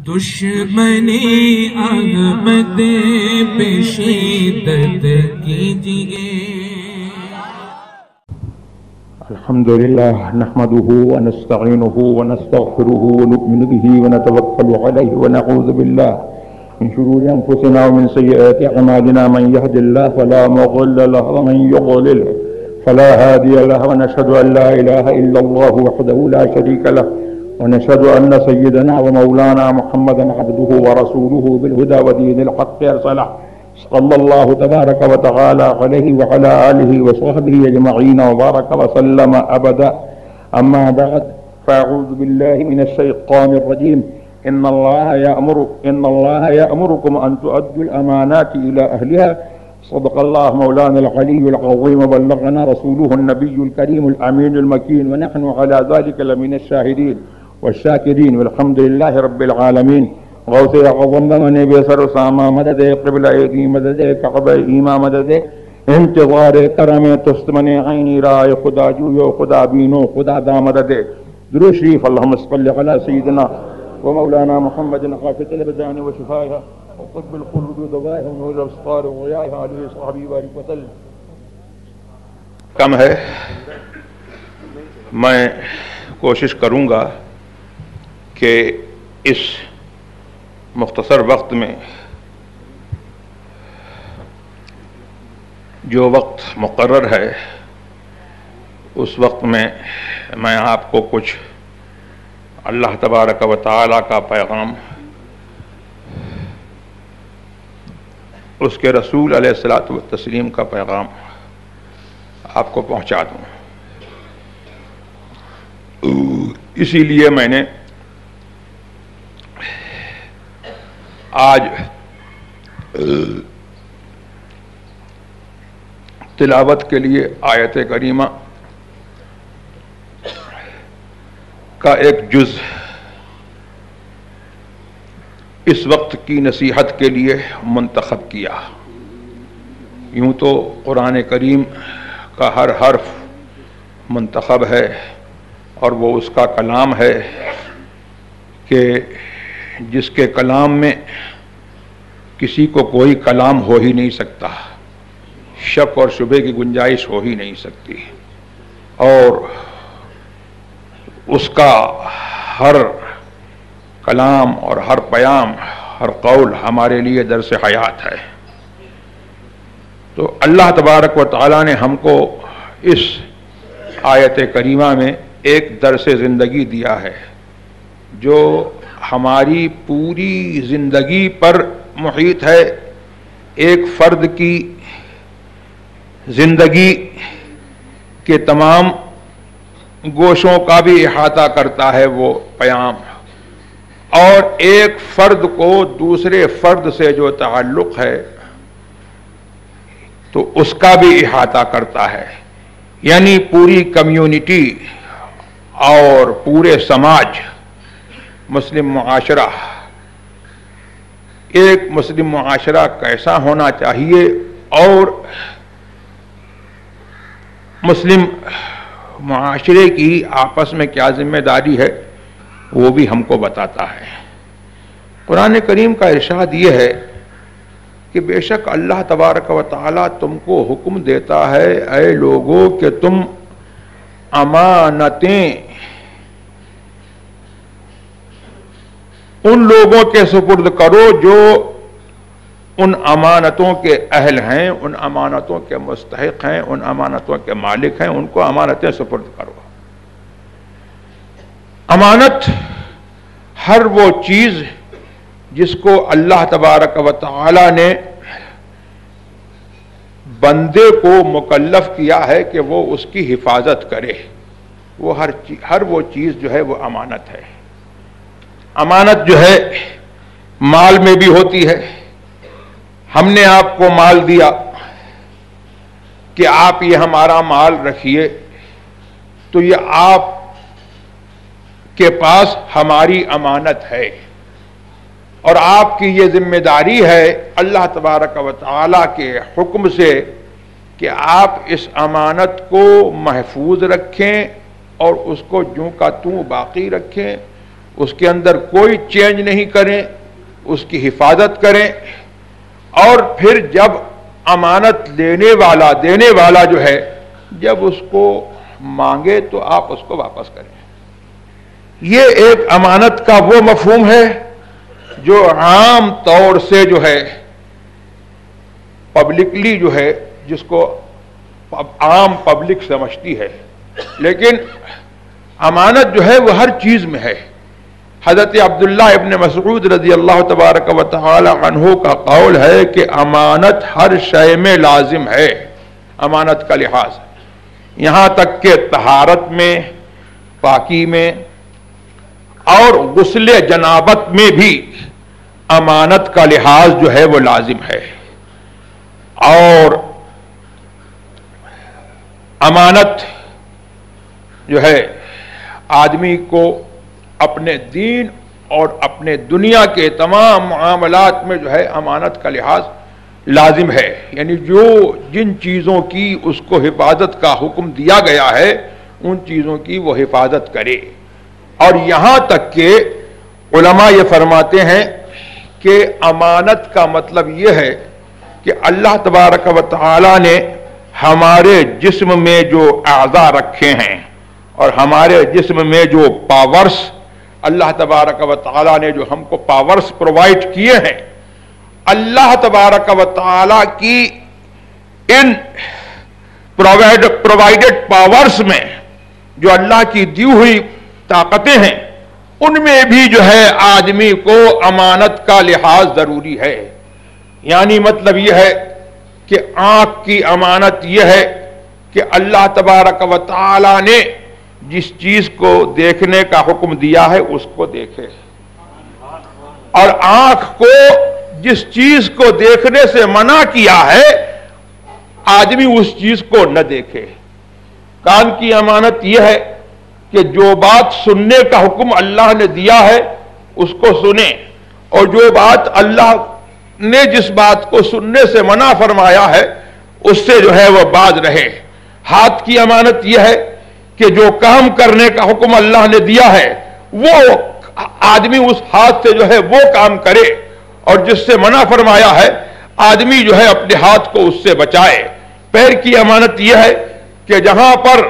دشمنی احمد پہ شدت کیجئے. الحمد لله نحمده ونستعينه ونستغفره ونؤمن به ونتوكل عليه ونعوذ بالله من شرور أنفسنا ومن سيئات أعمالنا. من يهد الله فلا مضل له ومن يضلل فلا هادي له. ونشهد أن لا إله إلا الله وحده لا شريك له. ونشهد أن سيدنا ومولانا محمدا عبده ورسوله بالهدى ودين الحق أرسله صلى الله تبارك وتعالى عليه وعلى آله وصحبه أجمعين وبارك وسلم أبدا. أما بعد فأعوذ بالله من الشيطان الرجيم. إن الله يأمركم أن تؤدوا الأمانات إلى أهلها. صدق الله مولانا العلي العظيم وبلغنا رسوله النبي الكريم الأمين المكين ونحن على ذلك لمن الشاهدين والشاكرين والحمد لله رب العالمین. غوث اعظم من بسر ساما مدد قبل ایدی مدد کعبہ ایما مدد انتظار کرم تستمن عینی رائے خدا جویو خدا بینو خدا دا مدد. درود شریف اللہم صل علی سیدنا ومولانا محمد حافظ الابدان وشفائها وطب القلوب ودوائها ونور الابصار وضيائها علیہ صحابی بارک وسلم. کم ہے، میں کوشش کروں گا کہ اس مختصر وقت میں جو وقت مقرر ہے اس وقت میں آپ کو کچھ اللہ تبارک و تعالی کا پیغام، اس کے رسول علیہ الصلاۃ والتسلیم کا پیغام آپ کو پہنچا دوں. اسی لیے میں نے آج تلاوت کے لیے آیت کریمہ کا ایک جز اس وقت کی نصیحت کے لیے منتخب کیا. یوں تو قرآن کریم کا ہر حرف منتخب ہے اور وہ اس کا کلام ہے کہ جس کے کلام میں کسی کو کوئی کلام ہو ہی نہیں سکتا، شک اور شبہ کی گنجائش ہو ہی نہیں سکتی، اور اس کا ہر کلام اور ہر پیام، ہر قول ہمارے لیے درس حیات ہے. تو اللہ تبارک و تعالی نے ہم کو اس آیت کریمہ میں ایک درس زندگی دیا ہے جو ہماری پوری زندگی پر محیط ہے. ایک فرد کی زندگی کے تمام گوشوں کا بھی احاطہ کرتا ہے وہ پیام، اور ایک فرد کو دوسرے فرد سے جو تعلق ہے تو اس کا بھی احاطہ کرتا ہے. یعنی پوری کمیونٹی اور پورے سماج، مسلم معاشرہ، ایک مسلم معاشرہ کیسا ہونا چاہیے اور مسلم معاشرے کی آپس میں کیا ذمہ داری ہے وہ بھی ہم کو بتاتا ہے. قرآن کریم کا ارشاد یہ ہے کہ بے شک اللہ تبارک و تعالی تم کو حکم دیتا ہے اے لوگوں کہ تم امانتیں ان لوگوں کے سپرد کرو جو ان امانتوں کے اہل ہیں، ان امانتوں کے مستحق ہیں، ان امانتوں کے مالک ہیں. ان کو امانتیں سپرد کرو. امانت ہر وہ چیز جس کو اللہ تبارک و تعالی نے بندے کو مکلف کیا ہے کہ وہ اس کی حفاظت کرے، وہ ہر وہ چیز جو ہے وہ امانت ہے. امانت جو ہے مال میں بھی ہوتی ہے. ہم نے آپ کو مال دیا کہ آپ یہ ہمارا مال رکھیے، تو یہ آپ کے پاس ہماری امانت ہے، اور آپ کی یہ ذمہ داری ہے اللہ تبارک و تعالی کے حکم سے کہ آپ اس امانت کو محفوظ رکھیں اور اس کو جوں کا توں باقی رکھیں، اس کے اندر کوئی چینج نہیں کریں، اس کی حفاظت کریں، اور پھر جب امانت دینے والا جو ہے جب اس کو مانگے تو آپ اس کو واپس کریں۔ یہ ایک امانت کا وہ مفہوم ہے جو عام طور سے جو ہے پبلکلی جو ہے جس کو عام پبلک سمجھتی ہے، لیکن امانت جو ہے وہ ہر چیز میں ہے۔ حضرت عبداللہ ابن مسعود رضی اللہ تبارک و تعالی عنہ کا قول ہے کہ امانت ہر شے میں لازم ہے، امانت کا لحاظ، یہاں تک کہ طہارت میں، پاکی میں اور غسل جنابت میں بھی امانت کا لحاظ جو ہے وہ لازم ہے۔ اور امانت جو ہے آدمی کو اپنے دین اور اپنے دنیا کے تمام معاملات میں جو ہے امانت کا لحاظ لازم ہے، یعنی جن چیزوں کی اس کو حفاظت کا حکم دیا گیا ہے ان چیزوں کی وہ حفاظت کرے۔ اور یہاں تک کہ علماء یہ فرماتے ہیں کہ امانت کا مطلب یہ ہے کہ اللہ تبارک و تعالی نے ہمارے جسم میں جو اعضاء رکھے ہیں اور ہمارے جسم میں جو پاورز اللہ تبارک و تعالی نے جو ہم کو پاورز پرووائڈ کیے ہیں، اللہ تبارک و تعالی کی ان پرووائڈڈ پاورز میں جو اللہ کی دی ہوئی طاقتیں ہیں ان میں بھی جو ہے آدمی کو امانت کا لحاظ ضروری ہے۔ یعنی مطلب یہ ہے کہ آنکھ کی امانت یہ ہے کہ اللہ تبارک و تعالی نے جس چیز کو دیکھنے کا حکم دیا ہے اس کو دیکھے، اور آنکھ کو جس چیز کو دیکھنے سے منع کیا ہے آدمی اس چیز کو نہ دیکھے۔ کان کی امانت یہ ہے کہ جو بات سننے کا حکم اللہ نے دیا ہے اس کو سنیں، اور جو بات اللہ نے جس بات کو سننے سے منع فرمایا ہے اس سے جو ہے وہ باز رہے۔ ہاتھ کی امانت یہ ہے کہ جو کام کرنے کا حکم اللہ نے دیا ہے وہ آدمی اس ہاتھ سے جو ہے وہ کام کرے، اور جس سے منع فرمایا ہے آدمی جو ہے اپنے ہاتھ کو اس سے بچائے۔ پیر کی امانت یہ ہے کہ جہاں پر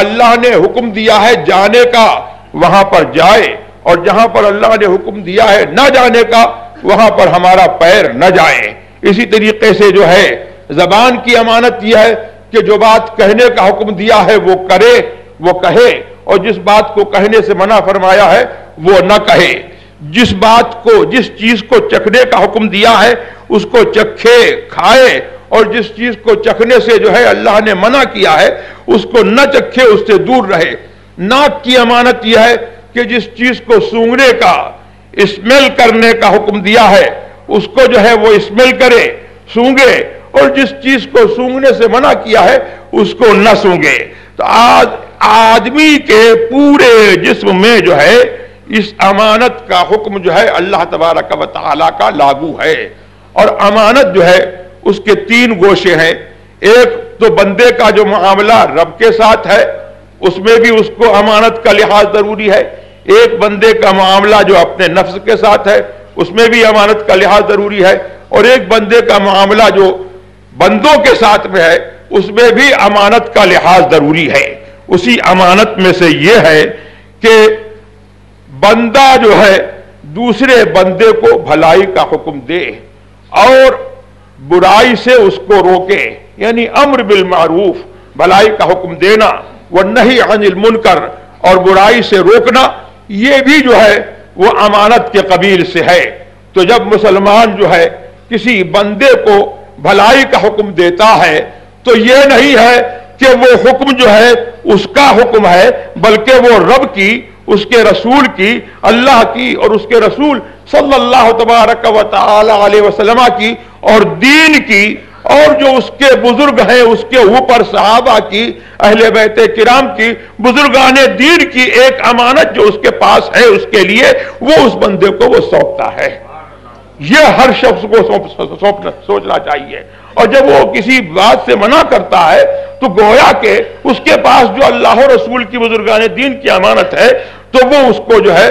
اللہ نے حکم دیا ہے جانے کا وہاں پر جائے، اور جہاں پر اللہ نے حکم دیا ہے نہ جانے کا وہاں پر ہمارا پیر نہ جائے۔ اسی طریقے سے جو ہے زبان کی امانت یہ ہے کہ جو بات کہنے کا حکم دیا ہے وہ کرے، وہ کہے، اور جس بات کو کہنے سے منع فرمایا ہے وہ نہ کہے۔ جس بات کو جس چیز کو چکھنے کا حکم دیا ہے اس کو چکھے، کھائے، اور جس چیز کو چکھنے سے جو ہے اللہ نے منع کیا ہے اس کو نہ چکھے، اس سے دور رہے۔ ناک کی امانت یہ ہے کہ جس چیز کو سونگنے کا، اسمیل کرنے کا حکم دیا ہے اس کو جو ہے وہ اسمیل کرے، سونگے، اور جس چیز کو سونگنے سے منع کیا ہے اس کو نہ سونگے۔ تو آدمی کے پورے جسم میں جو ہے اس امانت کا حکم جو ہے اللہ تبارک و تعالی کا لاگو ہے۔ اور امانت جو ہے اس کے تین گوشے ہیں۔ ایک تو بندے کا جو معاملہ رب کے ساتھ ہے اس میں بھی اس کو امانت کا لحاظ ضروری ہے۔ ایک بندے کا معاملہ جو اپنے نفس کے ساتھ ہے اس میں بھی امانت کا لحاظ ضروری ہے، اور ایک بندے کا معاملہ جو بندوں کے ساتھ میں ہے اس میں بھی امانت کا لحاظ ضروری ہے۔ اسی امانت میں سے یہ ہے کہ بندہ جو ہے دوسرے بندے کو بھلائی کا حکم دے اور برائی سے اس کو روکے، یعنی امر بالمعروف، بھلائی کا حکم دینا، والنہی عن المنکر، اور برائی سے روکنا، یہ بھی جو ہے وہ امانت کے قبیل سے ہے۔ تو جب مسلمان جو ہے کسی بندے کو بھلائی کا حکم دیتا ہے تو یہ نہیں ہے کہ وہ حکم جو ہے اس کا حکم ہے، بلکہ وہ رب کی، اس کے رسول کی، اللہ کی اور اس کے رسول صلی اللہ تبارک و تعالی علیہ وسلم کی اور دین کی، اور جو اس کے بزرگ ہیں اس کے اوپر صحابہ کی، اہل بیت کرام کی، بزرگان دین کی ایک امانت جو اس کے پاس ہے اس کے لیے وہ اس بندے کو وہ سونپتا ہے۔ یہ ہر شخص کو سوچنا چاہیے۔ اور جب وہ کسی بات سے منع کرتا ہے تو گویا کہ اس کے پاس جو اللہ و رسول کی، بزرگان دین کی امانت ہے تو وہ اس کو جو ہے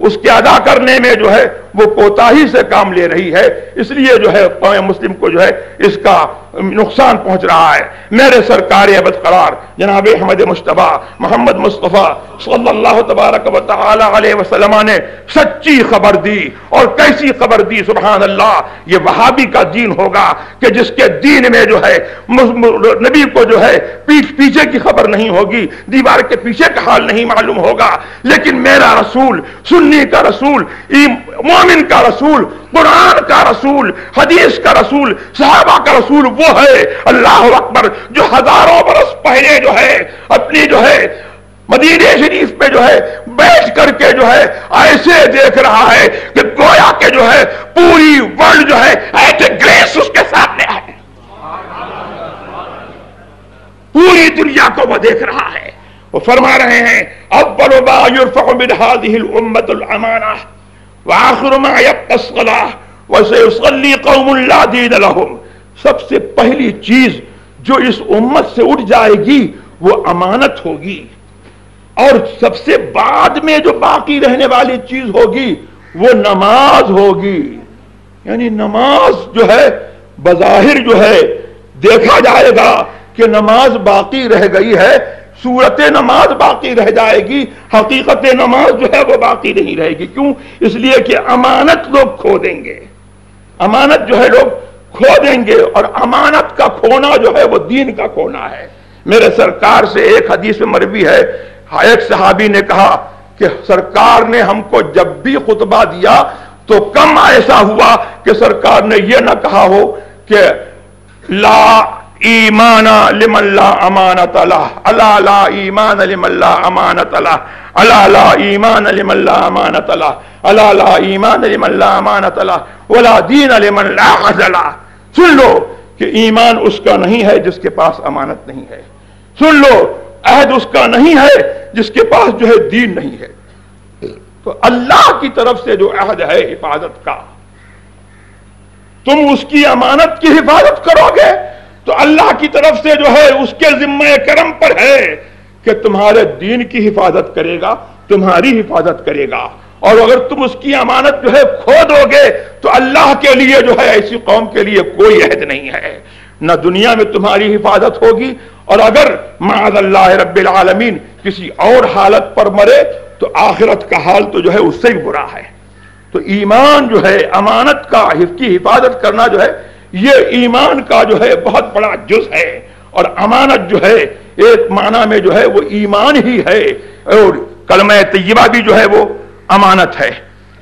اس کے ادا کرنے میں جو ہے وہ کوتاہی سے کام لے رہی ہے، اس لیے جو ہے قوم مسلم کو جو ہے اس کا نقصان پہنچ رہا ہے۔ میرے سرکار ابد قرار جناب احمد مجتبی محمد مصطفیٰ صلی اللہ تبارک و تعالی علیہ وسلم نے سچی خبر دی، اور کیسی خبر دی، سبحان اللہ۔ یہ وہابی کا دین ہوگا کہ جس کے دین میں جو ہے نبی کو جو ہے پیچھے کی خبر نہیں ہوگی، دیوار کے پیچھے کا حال نہیں معلوم ہوگا، لیکن میرا رسول، سنی کا رسول، مومن کا رسول، قرآن کا رسول، حدیث کا رسول، صحابہ کا رسول وہ ہے، اللہ اکبر، جو ہزاروں برس پہلے جو ہے اپنی جو ہے مدینہ شریف پہ جو ہے بیٹھ کر کے جو ہے ایسے دیکھ رہا ہے کہ گویا کہ جو ہے پوری ورلڈ جو ہے ایٹ اے گریس اس کے سامنے ہے، پوری دنیا کو وہ دیکھ رہا ہے۔ وہ فرما رہے ہیں اول ما يرفع من هذه الامه الامانه واخر ما يبقى الصلاه وسيصلي قوم لا دين لهم۔ سب سے پہلی چیز جو اس امت سے اٹھ جائے گی وہ امانت ہوگی، اور سب سے بعد میں جو باقی رہنے والی چیز ہوگی وہ نماز ہوگی۔ یعنی نماز جو ہے بظاہر جو ہے دیکھا جائے گا کہ نماز باقی رہ گئی ہے، صورت نماز باقی رہ جائے گی، حقیقت نماز جو ہے وہ باقی نہیں رہے گی۔ کیوں؟ اس لیے کہ امانت لوگ کھو دیں گے، امانت جو ہے لوگ کھو دیں گے، اور امانت کا کھونا جو ہے وہ دین کا کھونا ہے۔ میرے سرکار سے ایک حدیث میں مروی ہے، ایک صحابی نے کہا کہ سرکار نے ہم کو جب بھی خطبہ دیا تو کم ایسا ہوا کہ سرکار نے یہ نہ کہا ہو کہ لا ایمان لمن لا امانت لہ، الا لا ایمان لمن لا امانت لہ، الا لا ایمان لمن لا امانت لہ، الا لا ایمان لمن لا امانت لہ، ولا دین لمن لا عہد لہ۔ سن لو کہ ایمان اس کا نہیں ہے جس کے پاس امانت نہیں ہے، سن لو عہد اس کا نہیں ہے جس کے پاس جو ہے دین نہیں ہے۔ تو اللہ کی طرف سے جو عہد ہے حفاظت کا، تم اس کی امانت کی حفاظت کرو گے تو اللہ کی طرف سے جو ہے اس کے ذمہ کرم پر ہے کہ تمہارے دین کی حفاظت کرے گا، تمہاری حفاظت کرے گا۔ اور اگر تم اس کی امانت جو ہے کھو دو گے تو اللہ کے لیے جو ہے ایسی قوم کے لیے کوئی عہد نہیں ہے، نہ دنیا میں تمہاری حفاظت ہوگی، اور اگر معاذ اللہ رب العالمین کسی اور حالت پر مرے تو آخرت کا حال تو جو ہے اس سے بھی برا ہے۔ تو ایمان جو ہے امانت کا کی حفاظت کرنا جو ہے یہ ایمان کا جو ہے بہت بڑا جز ہے، اور امانت جو ہے ایک معنی میں جو ہے وہ ایمان ہی ہے، اور کلمہ طیبہ بھی جو ہے وہ امانت ہے۔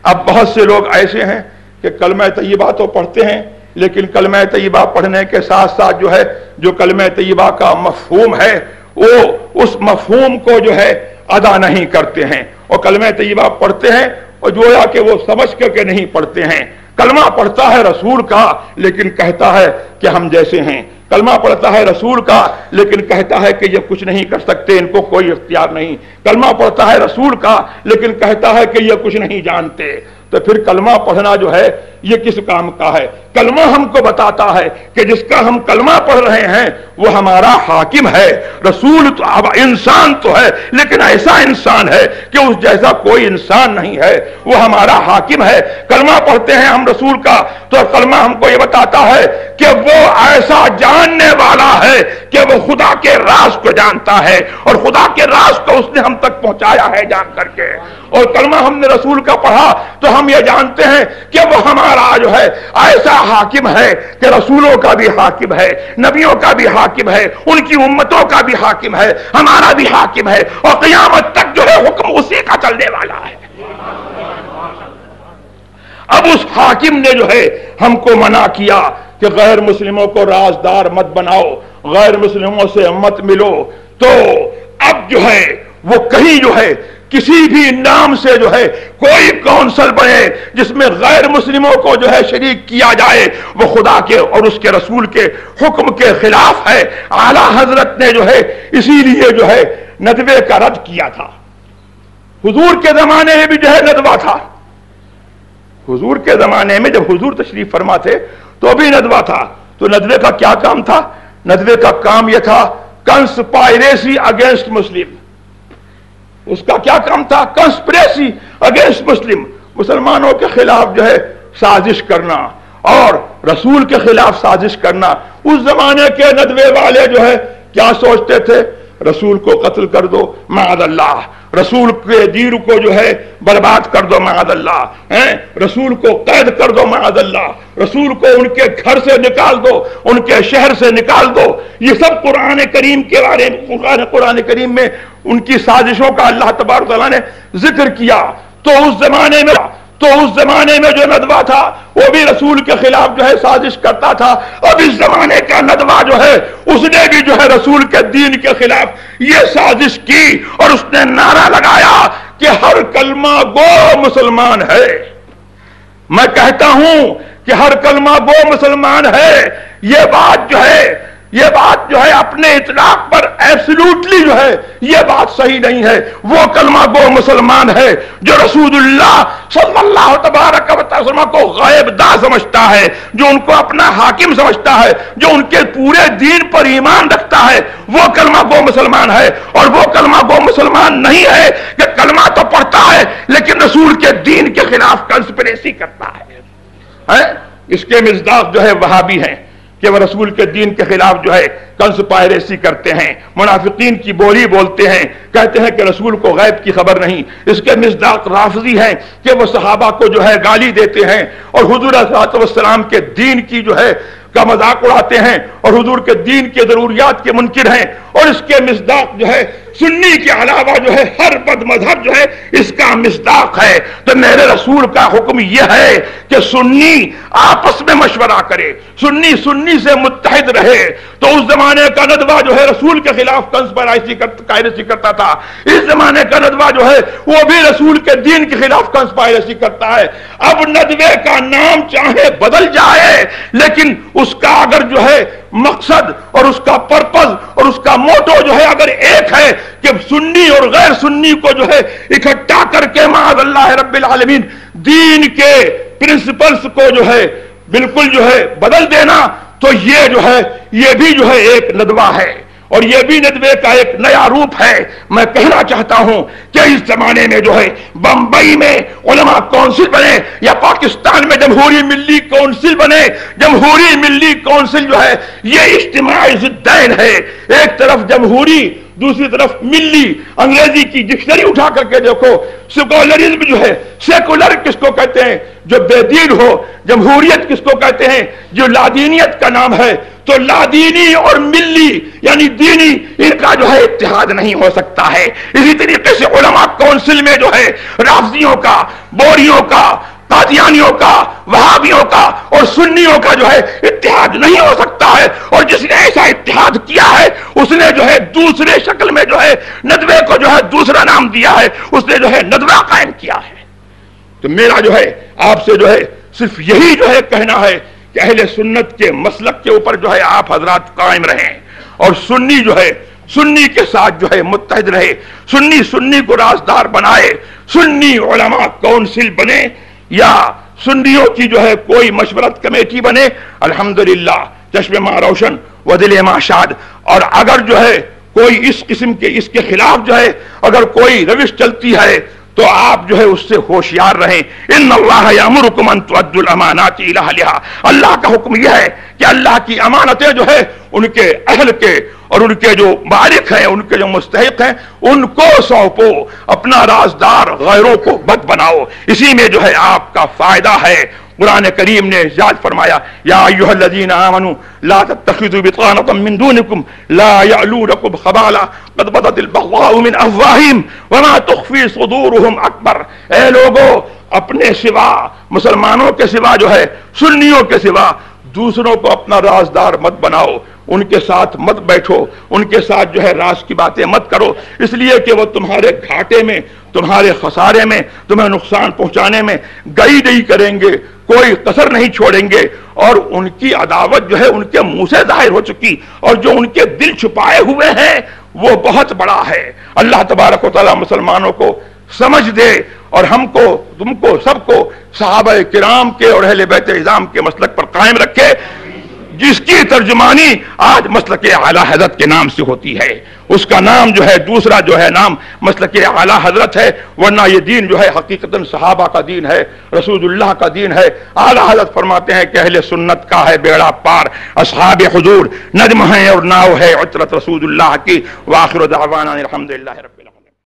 اب بہت سے لوگ ایسے ہیں کہ کلمہ طیبہ تو پڑھتے ہیں، لیکن کلمہ طیبہ پڑھنے کے ساتھ ساتھ جو ہے جو کلمہ طیبہ کا مفہوم ہے وہ اس مفہوم کو جو ہے ادا نہیں کرتے ہیں، اور کلمہ طیبہ پڑھتے ہیں اور گویا کہ وہ سمجھ کر کے نہیں پڑھتے ہیں۔ کلمہ پڑھتا ہے رسول کا لیکن کہتا ہے کہ ہم جیسے ہیں، کلمہ پڑھتا ہے رسول کا لیکن کہتا ہے کہ یہ کچھ نہیں کر سکتے، ان کو کوئی اختیار نہیں، کلمہ پڑھتا ہے رسول کا لیکن کہتا ہے کہ یہ کچھ نہیں جانتے۔ تو پھر کلمہ پڑھنا جو ہے یہ کس کام کا ہے؟ کلمہ ہم کو بتاتا ہے کہ جس کا ہم کلمہ پڑھ رہے ہیں وہ ہمارا حاکم ہے۔ رسول تو اب انسان تو ہے لیکن ایسا انسان ہے کہ اس جیسا کوئی انسان نہیں ہے، وہ ہمارا حاکم ہے۔ کلمہ پڑھتے ہیں ہم رسول کا تو کلمہ ہم کو یہ بتاتا ہے کہ وہ ایسا جاننے والا ہے کہ وہ خدا کے راز کو جانتا ہے، اور خدا کے راز کو اس نے ہم تک پہنچایا ہے جان کر کے۔ اور کلمہ ہم نے رسول کا پڑھا تو ہم یہ جانتے ہیں کہ وہ ہمارا جو ہے ایسا حاکم ہے کہ رسولوں کا بھی حاکم ہے، نبیوں کا بھی حاکم ہے، ان کی امتوں کا بھی حاکم ہے، ہمارا بھی حاکم ہے، اور قیامت تک جو ہے حکم اسی کا چلنے والا ہے۔ اب اس حاکم نے جو ہے ہم کو منع کیا کہ غیر مسلموں کو رازدار مت بناؤ، غیر مسلموں سے مت ملو، تو اب جو ہے وہ کہیں جو ہے کسی بھی نام سے جو ہے کوئی کونسل بنے جس میں غیر مسلموں کو جو ہے شریک کیا جائے وہ خدا کے اور اس کے رسول کے حکم کے خلاف ہے۔ اعلیٰ حضرت نے جو ہے اسی لیے جو ہے ندوے کا رد کیا تھا۔ حضور کے زمانے میں بھی جو ہے ندوہ تھا، حضور کے زمانے میں جب حضور تشریف فرما تھے تو بھی ندوہ تھا۔ تو ندوے کا کیا کام تھا؟ ندوے کا کام یہ تھا کنسپائریسی اگینسٹ مسلم۔ اس کا کیا کام تھا؟ کنسپریسی اگینسٹ مسلم، مسلمانوں کے خلاف جو ہے سازش کرنا اور رسول کے خلاف سازش کرنا. اس زمانے کے ندوے والے جو ہے کیا سوچتے تھے؟ رسول کو قتل کر دو معاذ اللہ، رسول کے دین کو جو ہے برباد کر دو معاذ اللہ، رسول کو قید کر دو معاذ اللہ، رسول کو ان کے گھر سے نکال دو، ان کے شہر سے نکال دو. یہ سب قرآن کریم کے بارے میں، قرآن کریم میں ان کی سازشوں کا اللہ تبارک و تعالیٰ نے ذکر کیا. تو اس زمانے میں جو ندوہ تھا وہ بھی رسول کے خلاف جو ہے سازش کرتا تھا. اب اس زمانے کا ندوہ جو ہے اس نے بھی جو ہے رسول کے دین کے خلاف یہ سازش کی اور اس نے نعرہ لگایا کہ ہر کلمہ گو مسلمان ہے. میں کہتا ہوں کہ ہر کلمہ گو مسلمان ہے. یہ بات جو ہے اپنے اطلاق پر ایبسلوٹلی جو ہے یہ بات صحیح نہیں ہے. وہ کلمہ گو مسلمان ہے جو رسول اللہ صلی اللہ تبارک و تعالی کو غیب داں سمجھتا ہے، جو ان کو اپنا حاکم سمجھتا ہے، جو ان کے پورے دین پر ایمان رکھتا ہے، وہ کلمہ گو مسلمان ہے. اور وہ کلمہ گو مسلمان نہیں ہے کہ کلمہ تو پڑھتا ہے لیکن رسول کے دین کے خلاف کنسپریسی کرتا ہے. اس کے مصداق جو ہے وہابی ہیں کہ وہ رسول کے دین کے خلاف جو ہے کنسپائریسی کرتے ہیں، منافقین کی بولی بولتے ہیں، کہتے ہیں کہ رسول کو غیب کی خبر نہیں. اس کے مصداق رافضی ہیں کہ وہ صحابہ کو جو ہے گالی دیتے ہیں اور حضور صلی اللہ علیہ وسلم کے دین کی جو ہے کا مذاق اڑاتے ہیں اور حضور کے دین کے ضروریات کے منکر ہیں. اور اس کے مصداق جو ہے سنی کے علاوہ جو ہے ہر بد مذہب جو ہے اس کا مصداق ہے. تو میرے رسول کا حکم یہ ہے کہ سنی آپس میں مشورہ کرے، سنی سے متحد رہے. تو اس زمانے کا ندوہ جو ہے رسول کے خلاف کنسپائریسی کرتا تھا. اس زمانے کا ندوہ جو ہے وہ بھی رسول کے دین کے خلاف کنسپائریسی کرتا ہے. اب ندوے کا نام چاہے بدل جائے لیکن اس کا اگر جو ہے مقصد اور اس کا پرپز اور اس کا موٹو جو ہے اگر ایک ہے کہ سنی اور غیر سنی کو جو ہے اکٹھا کر کے معاذ اللہ رب العالمین دین کے پرنسپلز کو جو ہے بالکل جو ہے بدل دینا، تو یہ بھی جو ہے ایک ندوہ ہے اور یہ بھی ندوے کا ایک نیا روپ ہے. میں کہنا چاہتا ہوں کہ اس زمانے میں جو ہے بمبئی میں علماء کونسل بنے یا پاکستان میں جمہوری ملی کونسل بنے، جمہوری ملی کونسل جو ہے یہ اجتماعی ضدین ہے. ایک طرف جمہوری، دوسری طرف ملی. انگریزی کی ڈکشنری اٹھا کر کے دیکھو، سیکولرزم جو ہے، سیکولر کس کو کہتے ہیں؟ جو بے دین ہو. جمہوریت کس کو کہتے ہیں؟ جو لادینیت کا نام ہے. تو لادینی اور ملی یعنی دینی ان کا جو ہے اتحاد نہیں ہو سکتا ہے. اسی طریقے سے علماء کونسل میں جو ہے رافضیوں کا، بوریوں کا، قادیانیوں کا، وہابیوں کا اور سنیوں کا جو ہے اتحاد نہیں ہو سکتا ہے. اور جس نے ایسا اتحاد کیا ہے اس نے جو ہے دوسرے شکل میں جو ہے ندوے کو جو ہے دوسرا نام دیا ہے، اس نے جو ہے ندوہ قائم کیا ہے. تو میرا جو ہے آپ سے جو ہے صرف یہی جو ہے کہنا ہے کہ اہل سنت کے مسلک کے اوپر جو ہے آپ حضرات قائم رہیں اور سنی جو ہے سنی کے ساتھ جو ہے متحد رہے، سنی کو رازدار بنائے. سنی علماء کونسل بنے یا سنیوں کی جو ہے کوئی مشورت کمیٹی بنے، الحمدللہ چشم ماں روشن و دل ماں شاد. اور اگر جو ہے کوئی اس قسم کے اس کے خلاف جو ہے اگر کوئی روش چلتی ہے تو آپ جو ہے اس سے ہوشیار رہیں. ان اللہ یامرکم ان تؤدوا الامانات الی اہلھا. اللہ کا حکم یہ ہے کہ اللہ کی امانتیں جو ہے ان کے اہل کے اور ان کے جو مالک ہیں، ان کے جو مستحق ہیں، ان کو سونپو. اپنا رازدار غیروں کو مت بناؤ. اسی میں جو ہے آپ کا فائدہ ہے. قرآن کریم نے ارشاد فرمایا یا ایھا الذین آمنوا لا تتخذوا بطانة من دونکم لا یألونکم خبالا قد بدت البغضاء من افواہہم وما تخفی صدورہم اکبر. اے لوگو، اپنے سوا، مسلمانوں کے سوا جو ہے سنیوں کے سوا دوسروں کو اپنا رازدار مت بناؤ. ان کے ساتھ مت بیٹھو، ان کے ساتھ جو ہے راز کی باتیں مت کرو، اس لیے کہ وہ تمہارے گھاٹے میں، تمہارے خسارے میں، تمہیں نقصان پہنچانے میں گئی نہیں کریں گے، کوئی کسر نہیں چھوڑیں گے. اور ان کی عداوت جو ہے ان کے منہ سے ظاہر ہو چکی اور جو ان کے دل چھپائے ہوئے ہیں وہ بہت بڑا ہے. اللہ تبارک و تعالی مسلمانوں کو سمجھ دے اور ہم کو، تم کو، سب کو صحابہ کرام کے اور اہل بیت اعظام کے مسلک پر قائم رکھے. جس کی ترجمانی آج مسلک اعلیٰ حضرت کے نام سے ہوتی ہے، اس کا نام جو ہے دوسرا جو ہے نام مسلک اعلیٰ حضرت ہے، ورنہ یہ دین جو ہے حقیقتاً صحابہ کا دین ہے، رسول اللہ کا دین ہے۔ اعلیٰ حضرت فرماتے ہیں کہ اہل سنت کا ہے بیڑا پار، اصحاب حضور نجم ہیں اور ناؤ ہے عطرت رسول اللہ کی۔ وآخر دعوانا الحمدللہ رب العالمین۔